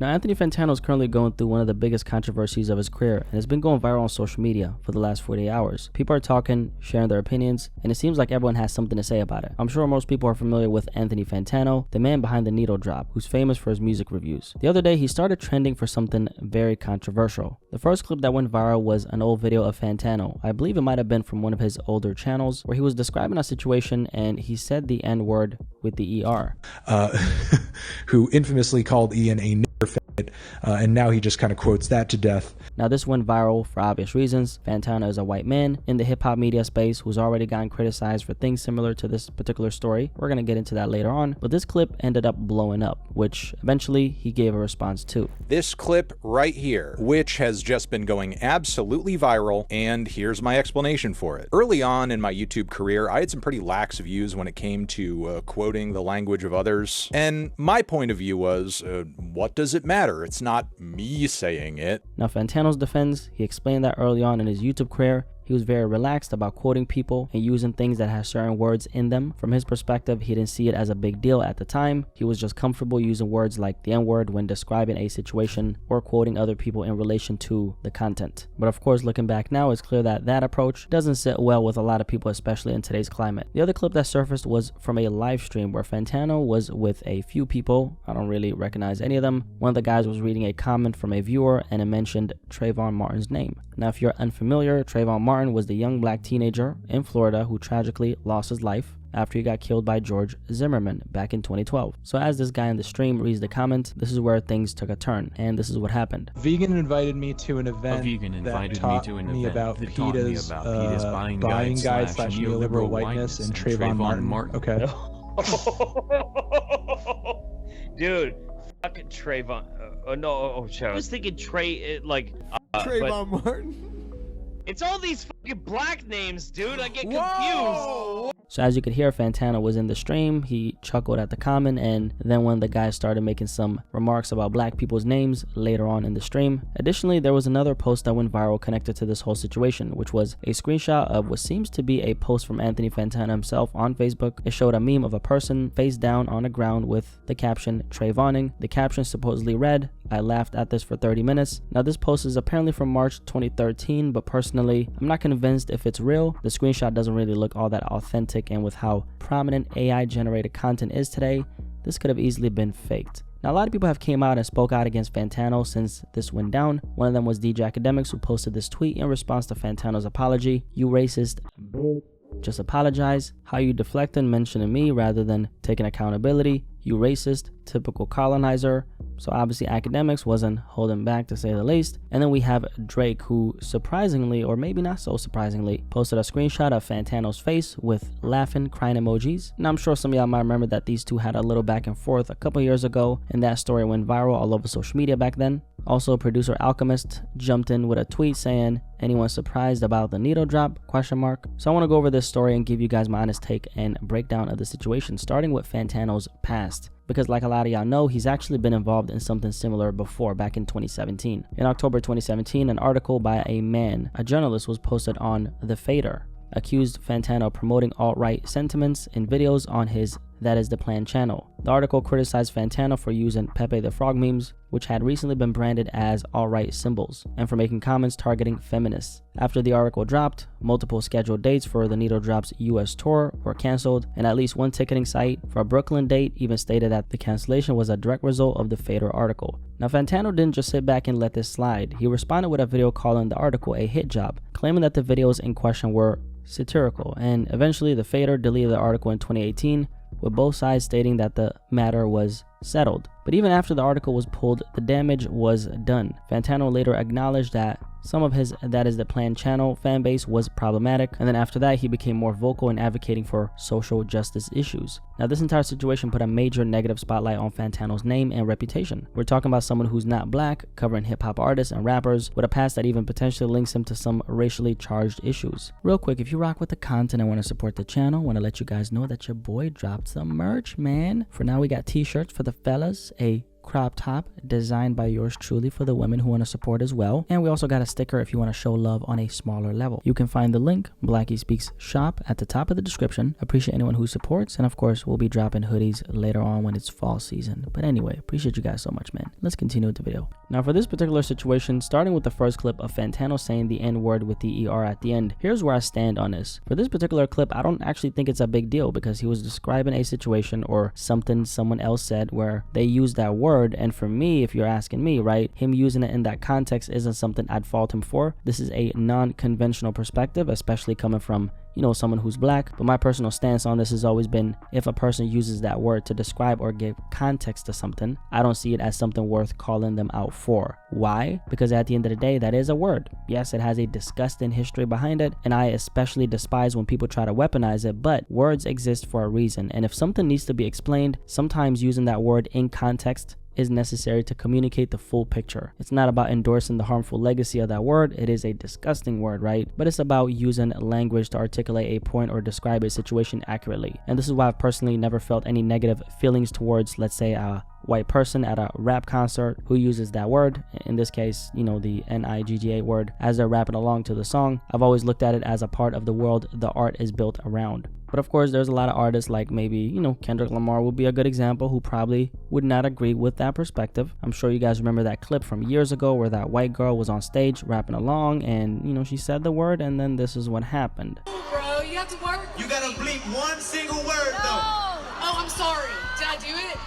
Now, Anthony Fantano is currently going through one of the biggest controversies of his career and has been going viral on social media for the last 48 hours. People are talking, sharing their opinions, and it seems like everyone has something to say about it. I'm sure most people are familiar with Anthony Fantano, the man behind the needle drop, who's famous for his music reviews. The other day, he started trending for something very controversial. The first clip that went viral was an old video of Fantano. I believe it might have been from one of his older channels, where he was describing a situation and he said the N-word with the ER. Who infamously called Ian a nigger faggot, and now he just kind of quotes that to death. Now, this went viral for obvious reasons. Fantano is a white man in the hip-hop media space who's already gotten criticized for things similar to this particular story. We're going to get into that later on, but this clip ended up blowing up, which eventually he gave a response to. This clip right here, which has just been going absolutely viral, and here's my explanation for it. Early on in my YouTube career, I had some pretty lax views when it came to quoting the language of others, and my point of view was, what does it matter? It's not me saying it. Now, Fantano's defense, he explained that early on in his YouTube career, he was very relaxed about quoting people and using things that have certain words in them. From his perspective, he didn't see it as a big deal at the time. He was just comfortable using words like the N-word when describing a situation or quoting other people in relation to the content. But of course, looking back now, it's clear that that approach doesn't sit well with a lot of people, especially in today's climate. The other clip that surfaced was from a live stream where Fantano was with a few people. I don't really recognize any of them. One of the guys was reading a comment from a viewer and it mentioned Trayvon Martin's name. Now, if you're unfamiliar, Trayvon Martin was the young black teenager in Florida who tragically lost his life after he got killed by George Zimmerman back in 2012. So as this guy in the stream reads the comment, this is where things took a turn, and this is what happened. Vegan invited me to an event that taught me about PETA's buying guide / neoliberal whiteness and Trayvon Martin. Okay. Dude, fucking Trayvon. I was thinking Trayvon Martin. It's all these fucking black names, dude. I get confused. So as you could hear, Fantano was in the stream. He chuckled at the comment, and then when the guy started making some remarks about black people's names later on in the stream. Additionally, there was another post that went viral connected to this whole situation, which was a screenshot of what seems to be a post from Anthony Fantano himself on Facebook. It showed a meme of a person face down on the ground with the caption Trayvoning. The caption supposedly read, "I laughed at this for 30 minutes. Now, this post is apparently from March 2013, but personally, I'm not convinced if it's real. The screenshot doesn't really look all that authentic, and with how prominent AI generated content is today, this could have easily been faked. Now, a lot of people have came out and spoke out against Fantano since this went down. One of them was DJ Academics, who posted this tweet in response to Fantano's apology. "You racist bitch. Just apologize. How you deflecting mentioning me rather than taking accountability. You racist, typical colonizer." So obviously Academics wasn't holding back, to say the least. And then we have Drake, who surprisingly, or maybe not so surprisingly, posted a screenshot of Fantano's face with laughing, crying emojis. Now I'm sure some of y'all might remember that these two had a little back and forth a couple years ago, and that story went viral all over social media back then. Also, producer Alchemist jumped in with a tweet saying, "Anyone surprised about the needle drop? ? So I want to go over this story and give you guys my honest take and breakdown of the situation, starting with Fantano's past. Because like a lot of y'all know, he's actually been involved in something similar before, back in 2017. In October 2017, an article by a journalist, was posted on The Fader, accused Fantano of promoting alt-right sentiments in videos on his That Is The Plan channel. The article criticized Fantano for using Pepe the Frog memes, which had recently been branded as alt-right symbols, and for making comments targeting feminists. After the article dropped, multiple scheduled dates for the Needle Drop's US tour were canceled, and at least one ticketing site for a Brooklyn date even stated that the cancellation was a direct result of the Fader article. Now, Fantano didn't just sit back and let this slide. He responded with a video calling the article a hit job, claiming that the videos in question were satirical, and eventually the Fader deleted the article in 2018, with both sides stating that the matter was settled. But even after the article was pulled, the damage was done. Fantano later acknowledged that some of his That Is The Plan channel fan base was problematic, and then after that he became more vocal in advocating for social justice issues. Now, this entire situation put a major negative spotlight on Fantano's name and reputation. We're talking about someone who's not black, covering hip-hop artists and rappers, with a past that even potentially links him to some racially charged issues. Real quick, if you rock with the content and want to support the channel, I want to let you guys know that your boy dropped some merch, man. For now, we got t-shirts for the fellas, a crop top designed by yours truly for the women who want to support as well. And we also got a sticker if you want to show love on a smaller level. You can find the link, Blacky Speaks shop, at the top of the description. Appreciate anyone who supports, and of course we'll be dropping hoodies later on when it's fall season. But anyway, appreciate you guys so much, man. Let's continue with the video. Now for this particular situation, starting with the first clip of Fantano saying the N-word with the ER at the end, here's where I stand on this. For this particular clip, I don't actually think it's a big deal because he was describing a situation or something someone else said where they used that word, and for me, if you're asking me, right, him using it in that context isn't something I'd fault him for. This is a non-conventional perspective, especially coming from, you know, someone who's black. But my personal stance on this has always been, if a person uses that word to describe or give context to something, I don't see it as something worth calling them out for. Why? Because at the end of the day, that is a word. Yes, it has a disgusting history behind it, and I especially despise when people try to weaponize it, but words exist for a reason, and if something needs to be explained, sometimes using that word in context is necessary to communicate the full picture. It's not about endorsing the harmful legacy of that word. It is a disgusting word, right? But it's about using language to articulate a point or describe a situation accurately. And this is why I've personally never felt any negative feelings towards, let's say, a white person at a rap concert who uses that word, in this case, you know, the N-I-G-G-A word, as they're rapping along to the song. I've always looked at it as a part of the world the art is built around. But of course, there's a lot of artists like maybe, you know, Kendrick Lamar would be a good example, who probably would not agree with that perspective. I'm sure you guys remember that clip from years ago where that white girl was on stage rapping along and, you know, she said the word and then this is what happened. Bro, you have to work. You gotta bleep one single word, though. Oh, I'm sorry. Did I do it?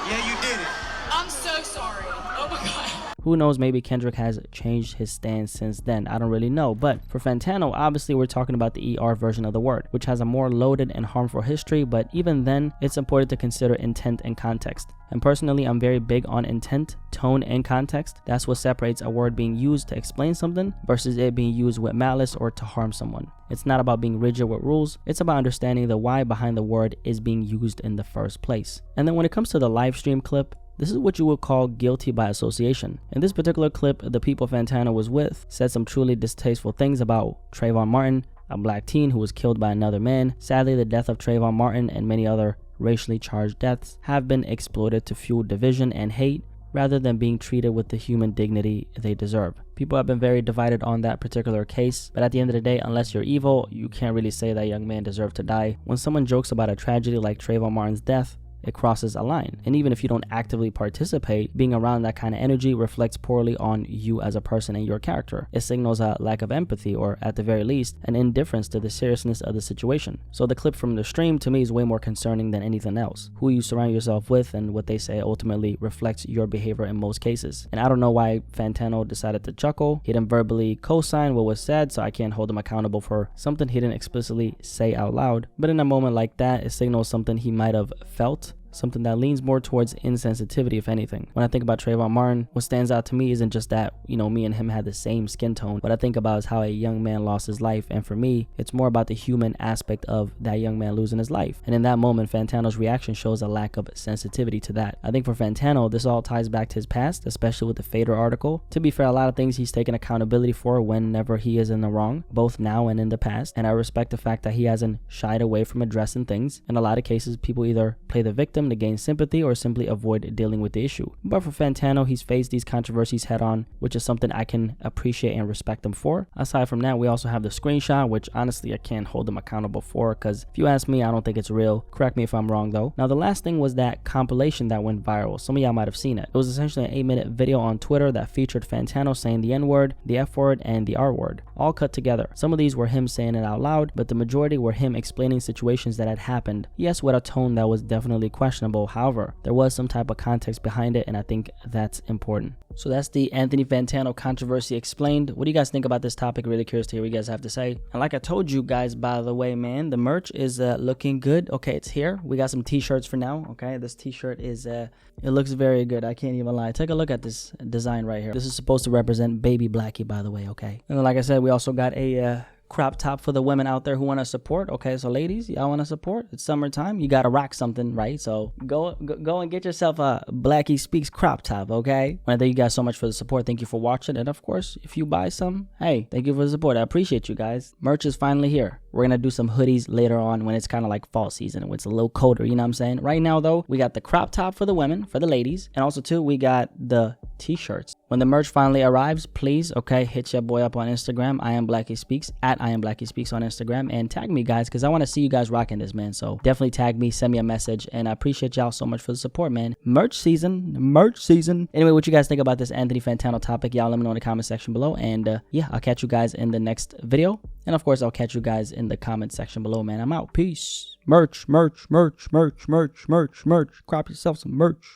Yeah, you did it. I'm so sorry. Oh my God. Who knows, maybe Kendrick has changed his stance since then. I don't really know. But for Fantano, obviously we're talking about the ER version of the word, which has a more loaded and harmful history, but even then, it's important to consider intent and context. And personally, I'm very big on intent, tone, and context. That's what separates a word being used to explain something versus it being used with malice or to harm someone. It's not about being rigid with rules. It's about understanding the why behind the word is being used in the first place. And then when it comes to the live stream clip, this is what you would call guilty by association. In this particular clip, the people Fantano was with said some truly distasteful things about Trayvon Martin, a black teen who was killed by another man. Sadly, the death of Trayvon Martin and many other racially charged deaths have been exploited to fuel division and hate rather than being treated with the human dignity they deserve. People have been very divided on that particular case, but at the end of the day, unless you're evil, you can't really say that young man deserved to die. When someone jokes about a tragedy like Trayvon Martin's death, it crosses a line. And even if you don't actively participate, being around that kind of energy reflects poorly on you as a person and your character. It signals a lack of empathy, or at the very least, an indifference to the seriousness of the situation. So the clip from the stream to me is way more concerning than anything else. Who you surround yourself with and what they say ultimately reflects your behavior in most cases. And I don't know why Fantano decided to chuckle. He didn't verbally co-sign what was said, so I can't hold him accountable for something he didn't explicitly say out loud. But in a moment like that, it signals something he might have felt, something that leans more towards insensitivity, if anything. When I think about Trayvon Martin, what stands out to me isn't just that, you know, me and him had the same skin tone. What I think about is how a young man lost his life, and for me, it's more about the human aspect of that young man losing his life. And in that moment, Fantano's reaction shows a lack of sensitivity to that. I think for Fantano, this all ties back to his past, especially with the Fader article. To be fair, a lot of things he's taken accountability for whenever he is in the wrong, both now and in the past, and I respect the fact that he hasn't shied away from addressing things. In a lot of cases, people either play the victim to gain sympathy or simply avoid dealing with the issue. But for Fantano, he's faced these controversies head on, which is something I can appreciate and respect him for. Aside from that, we also have the screenshot, which honestly I can't hold him accountable for, because if you ask me, I don't think it's real. Correct me if I'm wrong though. Now the last thing was that compilation that went viral. Some of y'all might have seen it. It was essentially an 8-minute video on Twitter that featured Fantano saying the N-word, the F-word, and the R-word, all cut together. Some of these were him saying it out loud, but the majority were him explaining situations that had happened. Yes, with a tone that was definitely questionable. However, there was some type of context behind it, and I think that's important. So that's the Anthony Fantano controversy explained. What do you guys think about this topic? Really curious to hear what you guys have to say. And like I told you guys, by the way, man, the merch is looking good. Okay, it's here. We got some t-shirts for now. Okay, this t-shirt is it looks very good. I can't even lie. Take a look at this design right here. This is supposed to represent baby Blacky, by the way. Okay, and then, like I said, we also got a crop top for the women out there who want to support. Okay, so ladies, y'all want to support? It's summertime. You got to rock something, right? So go and get yourself a Blacky Speaks crop top, okay? And thank you guys so much for the support. Thank you for watching. And of course, if you buy some, hey, thank you for the support. I appreciate you guys. Merch is finally here. We're going to do some hoodies later on when it's kind of like fall season, when it's a little colder, you know what I'm saying? Right now, though, we got the crop top for the women, for the ladies. And also, too, we got the t-shirts. When the merch finally arrives, please, okay, hit your boy up on Instagram. I am Blacky Speaks, at I am Blacky Speaks on Instagram. And tag me, guys, because I want to see you guys rocking this, man. So definitely tag me, send me a message. And I appreciate y'all so much for the support, man. Merch season. Anyway, what you guys think about this Anthony Fantano topic, y'all let me know in the comment section below. And yeah, I'll catch you guys in the next video. And of course, I'll catch you guys in the comment section below, man. I'm out. Peace. Merch. Crop yourself some merch.